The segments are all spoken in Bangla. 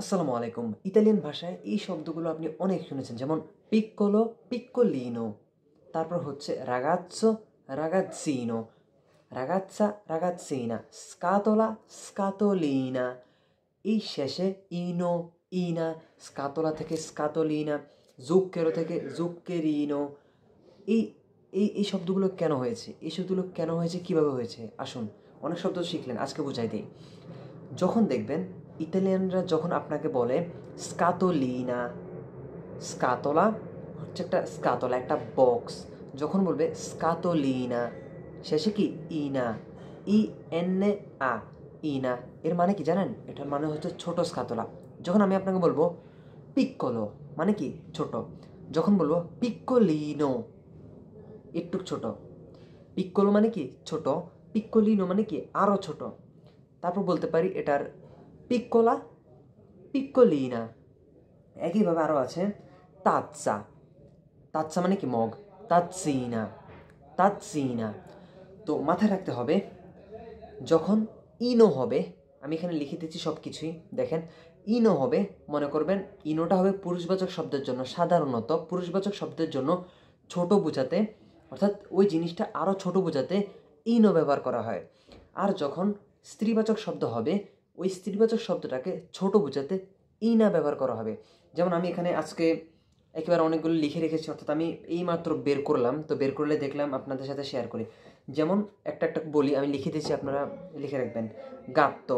আসসালামু আলাইকুম। ইতালিয়ান ভাষায় এই শব্দগুলো আপনি অনেক শুনেছেন। যেমন পিক্কোলো, পিক্কোলিনো। তারপর হচ্ছে রাগাজ্জো, রাগাজ্জিনো, রাগাজ্জা, রাগাজ্জিনা, স্কাতোলা, স্কাতোলিনা। এই শেষে ইনো, ইনা, স্কাতোলা থেকে স্কাতোলিনা, জুক্কেরো থেকে জুক্কেরিনো। এই এই শব্দগুলো কেন হয়েছে? এই শব্দগুলো কেন হয়েছে? কিভাবে হয়েছে? আসুন, অনেক শব্দ শিখলেন, আজকে বুঝাই দেই। যখন দেখবেন ইতালিয়ানরা যখন আপনাকে বলে স্কাতোলিনা, স্কাতোলা হচ্ছে একটা স্কাতোলা, একটা বক্স। যখন বলবে স্কাতোলিনা, শেষে কি ইনা, ই এন আ, ইনা। এর মানে কি জানেন? এটার মানে হচ্ছে ছোট স্কাতোলা। যখন আমি আপনাকে বলবো পিক্কোলো, মানে কি ছোট। যখন বলবো পিক্কোলিনো, একটু ছোট। পিক্কোলো মানে কি ছোট, পিক্কোলিনো মানে কি আরও ছোট। তারপর বলতে পারি এটার পিক্কোলা, পিক্কোলিনা। একইভাবে আরও আছে তাজ্জা, তাজ্জা মানে কি মগ, তাজ্জিনা, তাজ্জিনা। তো মাথায় রাখতে হবে যখন ইনো হবে, আমি এখানে লিখে দিচ্ছি সব কিছুই দেখেন। ইনো হবে, মনে করবেন ইনোটা হবে পুরুষবাচক শব্দের জন্য, সাধারণত পুরুষবাচক শব্দের জন্য ছোট বোঝাতে, অর্থাৎ ওই জিনিসটা আরও ছোট বোঝাতে ইনো ব্যবহার করা হয়। আর যখন স্ত্রীবাচক শব্দ হবে, ওই স্ত্রীবাচক শব্দটাকে ছোট বোঝাতে ইনা ব্যবহার করা হবে। যেমন আমি এখানে আজকে একেবারে অনেকগুলো লিখে রেখেছি, অর্থাৎ আমি এইমাত্র বের করলাম, তো বের করলে দেখলাম আপনাদের সাথে শেয়ার করি। যেমন একটা একটা বলি, আমি লিখে দিয়েছি, আপনারা লিখে রাখবেন। গাত্তো,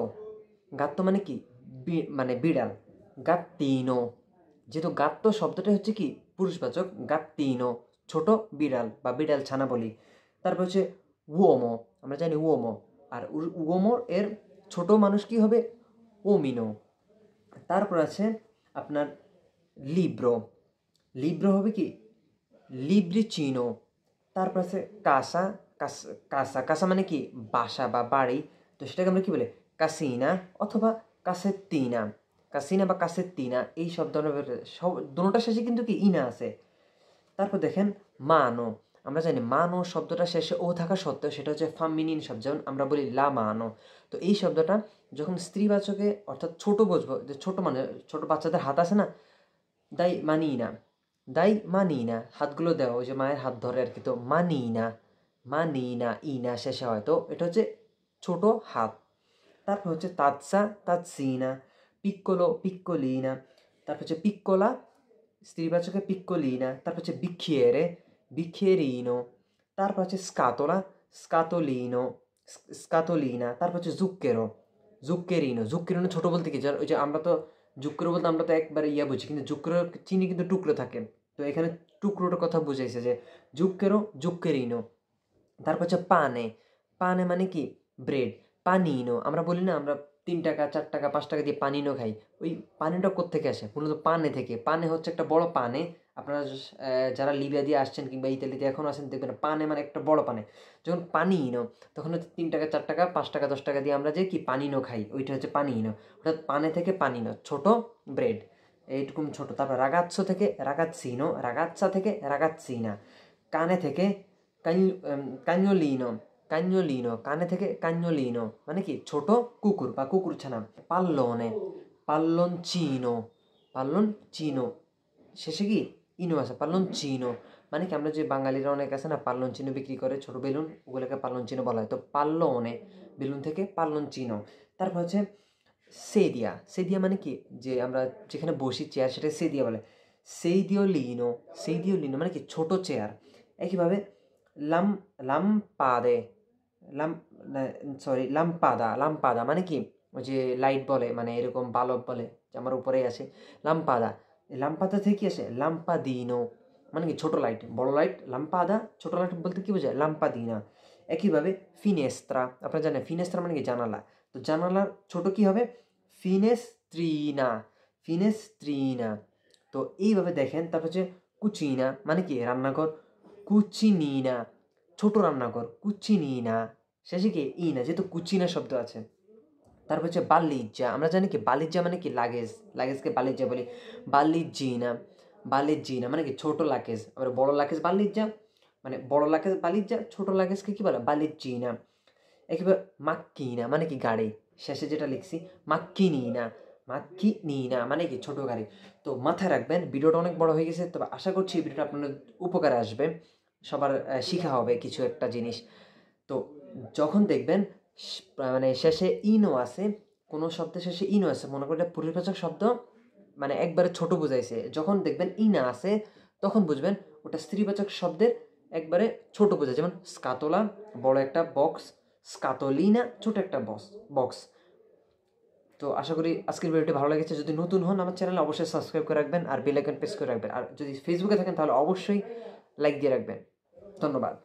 গাত্তো মানে কি মানে বিড়াল, গাত্তিনো। যেহেতু গাত্তো শব্দটা হচ্ছে কি পুরুষবাচক, গাত্তিনো ছোট বিড়াল বা বিড়াল ছানা বলি। তারপর হচ্ছে উওমো, আমরা জানি উওমো। আর উওমো এর ছোট মানুষ কি হবে? ওমিনো। তারপর আছে আপনার লিব্রো, লিব্রো হবে কি লিব্রিচিনো। তারপর আছে কাসা, কাসা, কাসা মানে কি বাসা বা বাড়ি। তো সেটাকে আমরা কি বলে কাসিনা অথবা কাসেত্তিনা, কাসিনা বা কাসেত্তিনা। এই শব্দ সব দুটোটার শেষে কিন্তু কি ইনা আছে। তারপর দেখেন মানো, আমরা জানি মানো শব্দটা শেষে ও থাকা সত্ত্বেও সেটা হচ্ছে ফামিনিন শব্দ, যেমন আমরা বলি লা মানো। তো এই শব্দটা যখন স্ত্রীবাচকে, অর্থাৎ ছোট বুঝবো, যে ছোট মানে ছোট বাচ্চাদের হাত আছে না, দাই মানি না, দাই মানি না, হাতগুলো দেওয়া, ওই যে মায়ের হাত ধরে আর কি। তো মানি না, মানি না, ইনা শেষে হয়, তো এটা হচ্ছে ছোট হাত। তারপর হচ্ছে তাৎসা, তাৎসিনা, পিক্কোলো, পিক্কোলিনা। তারপর হচ্ছে পিক্কোলা, স্ত্রীবাচকে পিক্কোলিনা। তারপর হচ্ছে বিক্ষিয়েরে, বিক্ষিয়েরিনো। তারপর হচ্ছে স্কাতোলা, স্কাতোলিনো, স্কাতোলিনা। তারপর হচ্ছে জুক্কেরো, জুক্কেরিনো। জুক্কেরিনো ছোট বলতে কি, ওই যে আমরা তো জুক্কেরো বলতে আমরা তো একবারে ইয়া বুঝি, কিন্তু জুক্কেরো চিনি কিন্তু টুকরো থাকে। তো এখানে টুকরোটার কথা বুঝাইছে যে জুক্কেরো, জুক্কেরিনো। তারপর হচ্ছে পানে, পানে মানে কি ব্রেড। পানিনো, আমরা বলি না আমরা 3 টাকা 4 টাকা 5 টাকা দিয়ে পানিনো খাই। ওই পানিটা কোত্থেকে আসে? মূলত পানে থেকে। পানে হচ্ছে একটা বড় পানে। আপনারা যারা লিবিয়া দিয়ে আসছেন কিংবা ইতালিতে এখন আছেন দেখবেন পানে মানে একটা বড় পানে। যখন পানিনো, তখন হচ্ছে 3 টাকা 4 টাকা 5 টাকা 10 টাকা দিয়ে আমরা যে কি পানিনো খাই, ওইটা হচ্ছে পানিনো। অর্থাৎ পানে থেকে পানিনো, ছোট ব্রেড, এইরকম ছোট। তারপর রাগাচ্ছো থেকে রাগাচ্ছিনো, রাগাচ্ছা থেকে রাগাচ্ছিনা। কানে থেকে কাঞ্জলিনো, কাঞ্জলিনো, কানে থেকে কাঞ্জলিনো মানে কি ছোট কুকুর বা কুকুরছানা। পাল্লনে, পাল্লনচিনো, পাল্লনচিনো, শেষে কি ইনো আছে, পাল্লনচিনো। মানে কি আমরা যে বাঙালিরা অনেক আছে না পাল্লনচিনো বিক্রি করে, ছোট বেলুন, ওগুলোকে পাল্লনচিনো বলা হয়। তো পাল্লনে, বেলুন থেকে পাল্লনচিনো। তারপর হচ্ছে সেদিয়া, সেদিয়া মানে কি যে আমরা যেখানে বসি চেয়ার, সেটা সেদিয়া বলে। সেইদিও লিনো, সেইদিও লিনো মানে কি ছোট চেয়ার। একইভাবে লাম, লাম্পাদে, লাম সরি লাম্পাদা, লাম্পাদা মানে কি ওই যে লাইট বলে, মানে এরকম বালব বলে, যে আমার উপরেই আসে লাম্পাদা। লাম্পাদা থেকে কি আসে লাম্পাদিনো, মানে কি ছোট লাইট। বড় লাইট লাম্পাদা, ছোট লাইট বলতে কি বোঝায় লাম্পাদিনা। একইভাবে ফিনেস্ত্রা, আপনারা জানেন ফিনেস্ত্রা মানে কি জানালা। তো জানালার ছোট কি হবে ফিনেস্ত্রিনা, ফিনেস্ত্রিনা। তো এইভাবে দেখেন। তারপর হচ্ছে কুচিনা মানে কি রান্নাঘর, কুচিনিনা ছোট রান্নাঘর, কুচিনিনা, শেষে কি ইনা, যেহেতু কুচিনা শব্দ আছে। তারপর হচ্ছে বালিজ্জা, আমরা জানি কি বালিজ্জা মানে কি লাগেজ, লাগেজকে বালিজ্জা বলি। বালিজ্জিনা, বালিজ্জিনা মানে কি ছোট লাগেজ। আবার বড় লাগেজ বালিজ্জা, মানে বড় লাগেজ বালিজ্জা, ছোট লাগেজকে কি বলে বালিজ্জিনা। একেবারে মাক্কিনা মানে কি গাড়ি, শেষে যেটা লিখছি মাক্কিনিনা, মাক্কিনিনা মানে কি ছোট গাড়ি। তো মাথায় রাখবেন, ভিডিওটা অনেক বড় হয়ে গেছে, তবে আশা করছি এই ভিডিওটা আপনাদের উপকারে আসবে, সবার শিখা হবে কিছু একটা জিনিস। তো যখন দেখবেন মানে শেষে ইনো আছে, কোনো শব্দের শেষে ইনো আছে, মনে করেন পরিবাচক শব্দ মানে একবারে ছোট বুঝাইছে, যখন দেখবেন ইনা আছে তখন বুঝবেন ওটা স্ত্রীবাচক শব্দের একবারে ছোট বোঝায়। যেমন স্কাতোলা বড় একটা বক্স, স্কাতলিনা ছোট একটা বক্স। তো আশা করি আজকের ভিডিওটি ভালো লেগেছে। যদি নতুন হন আমার চ্যানেলে অবশ্যই সাবস্ক্রাইব করে রাখবেন আর বেল আইকন প্রেস করে রাখবেন। আর যদি ফেসবুকে থাকেন তাহলে অবশ্যই লাইক দিয়ে রাখবেন। ধন্যবাদ।